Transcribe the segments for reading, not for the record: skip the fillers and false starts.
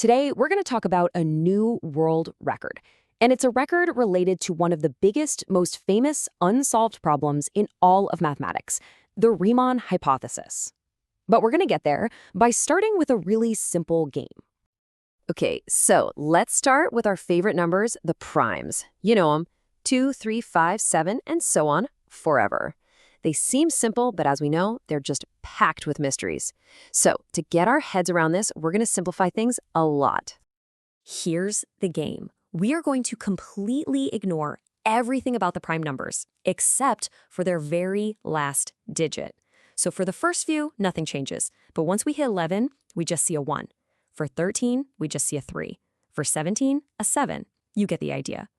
Today, we're going to talk about a new world record. And it's a record related to one of the biggest, most famous unsolved problems in all of mathematics, the Riemann hypothesis. But we're going to get there by starting with a really simple game. Okay, so let's start with our favorite numbers, the primes. You know them, 2, 3, 5, 7, and so on, forever. They seem simple, but as we know, they're just packed with mysteries. So to get our heads around this, we're going to simplify things a lot. Here's the game. We are going to completely ignore everything about the prime numbers, except for their very last digit. So for the first few, nothing changes. But once we hit 11, we just see a 1. For 13, we just see a 3. For 17, a 7. You get the idea.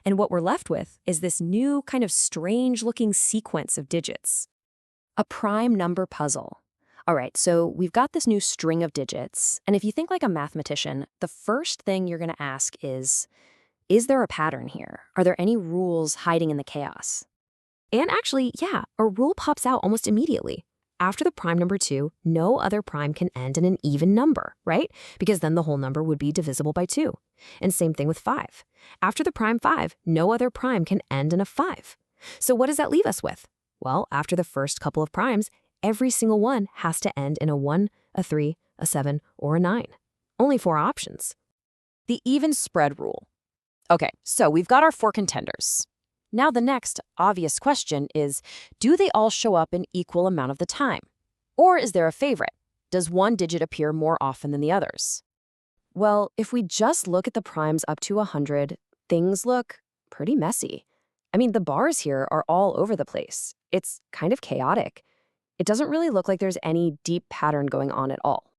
And what we're left with is this new kind of strange-looking sequence of digits. A prime number puzzle. All right, so we've got this new string of digits, and if you think like a mathematician, the first thing you're going to ask is there a pattern here? Are there any rules hiding in the chaos? And actually, yeah, a rule pops out almost immediately. After the prime number 2, no other prime can end in an even number, right? Because then the whole number would be divisible by 2. And same thing with 5. After the prime 5, no other prime can end in a 5. So what does that leave us with? Well, after the first couple of primes, every single one has to end in a 1, a 3, a 7, or a 9. Only 4 options. The even spread rule. Okay, so we've got our 4 contenders. Now the next obvious question is, do they all show up in equal amount of the time? Or is there a favorite? Does one digit appear more often than the others? Well, if we just look at the primes up to 100, things look pretty messy. I mean, the bars here are all over the place. It's kind of chaotic. It doesn't really look like there's any deep pattern going on at all.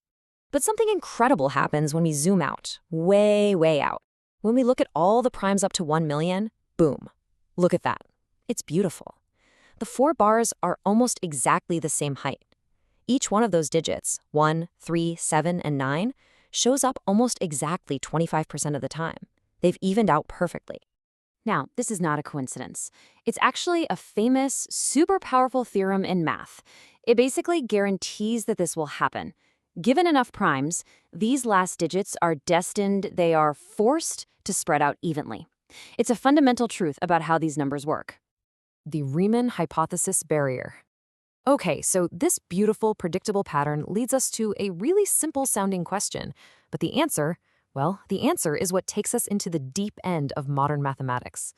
But something incredible happens when we zoom out, way, way out. When we look at all the primes up to 1 million, boom. Look at that. It's beautiful. The 4 bars are almost exactly the same height. Each one of those digits, 1, 3, 7, and 9, shows up almost exactly 25% of the time. They've evened out perfectly. Now, this is not a coincidence. It's actually a famous, super powerful theorem in math. It basically guarantees that this will happen. Given enough primes, these last digits are destined, they are forced to spread out evenly. It's a fundamental truth about how these numbers work. The Riemann hypothesis barrier. Okay, so this beautiful, predictable pattern leads us to a really simple-sounding question. But the answer, well, the answer is what takes us into the deep end of modern mathematics.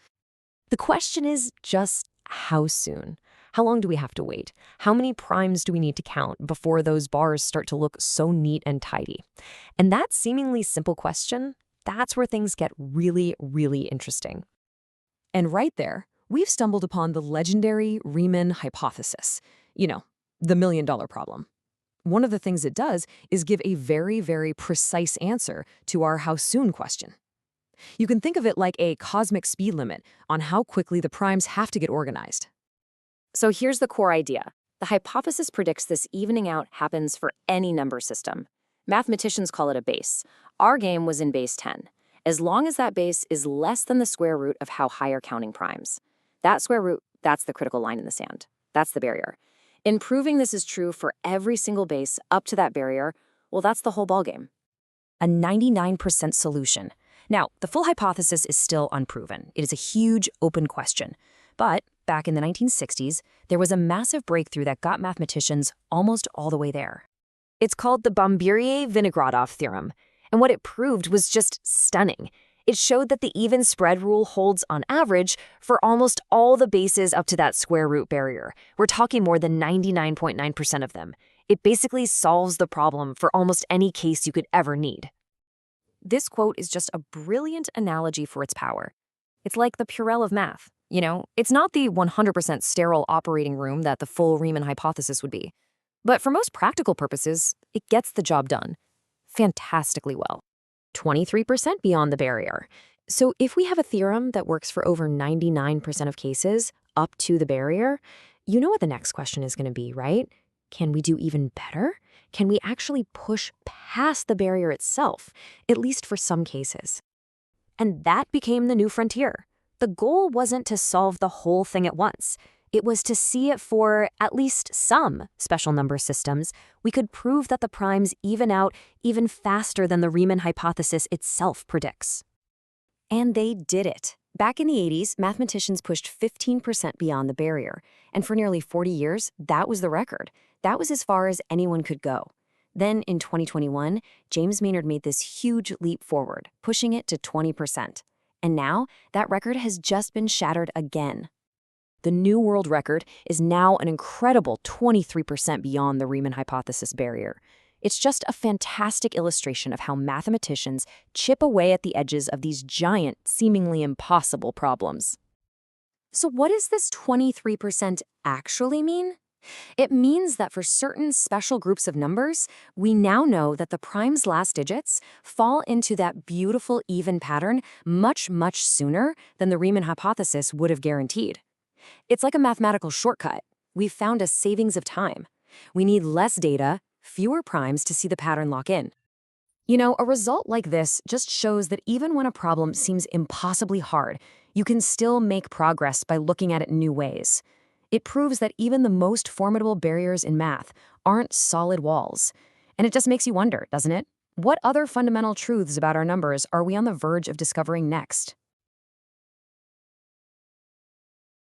The question is just how soon? How long do we have to wait? How many primes do we need to count before those bars start to look so neat and tidy? And that seemingly simple question, that's where things get really, really interesting. And right there, we've stumbled upon the legendary Riemann hypothesis. You know, the million-dollar problem. One of the things it does is give a very, very precise answer to our how soon question. You can think of it like a cosmic speed limit on how quickly the primes have to get organized. So here's the core idea. The hypothesis predicts this evening out happens for any number system. Mathematicians call it a base. Our game was in base 10. As long as that base is less than the square root of how high you're counting primes. That square root, that's the critical line in the sand. That's the barrier. In proving this is true for every single base up to that barrier, well, that's the whole ballgame. A 99% solution. Now, the full hypothesis is still unproven. It is a huge open question. But back in the 1960s, there was a massive breakthrough that got mathematicians almost all the way there. It's called the Bombery-Vinogradov theorem, and what it proved was just stunning. It showed that the even spread rule holds on average for almost all the bases up to that square root barrier. We're talking more than 99.9% of them. It basically solves the problem for almost any case you could ever need. This quote is just a brilliant analogy for its power. It's like the Purell of math. You know, it's not the 100% sterile operating room that the full Riemann hypothesis would be. But for most practical purposes, it gets the job done fantastically well. 23% beyond the barrier. So if we have a theorem that works for over 99% of cases up to the barrier, you know what the next question is going to be, right? Can we do even better? Can we actually push past the barrier itself, at least for some cases? And that became the new frontier. The goal wasn't to solve the whole thing at once. It was to see if for at least some special number systems, we could prove that the primes even out even faster than the Riemann hypothesis itself predicts. And they did it. Back in the 80s, mathematicians pushed 15% beyond the barrier, and for nearly 40 years, that was the record. That was as far as anyone could go. Then, in 2021, James Maynard made this huge leap forward, pushing it to 20%. And now, that record has just been shattered again. The new world record is now an incredible 23% beyond the Riemann hypothesis barrier. It's just a fantastic illustration of how mathematicians chip away at the edges of these giant, seemingly impossible problems. So what does this 23% actually mean? It means that for certain special groups of numbers, we now know that the prime's last digits fall into that beautiful even pattern much, much sooner than the Riemann hypothesis would have guaranteed. It's like a mathematical shortcut. We've found a savings of time. We need less data, fewer primes to see the pattern lock in. You know, a result like this just shows that even when a problem seems impossibly hard, you can still make progress by looking at it in new ways. It proves that even the most formidable barriers in math aren't solid walls. And it just makes you wonder, doesn't it? What other fundamental truths about our numbers are we on the verge of discovering next?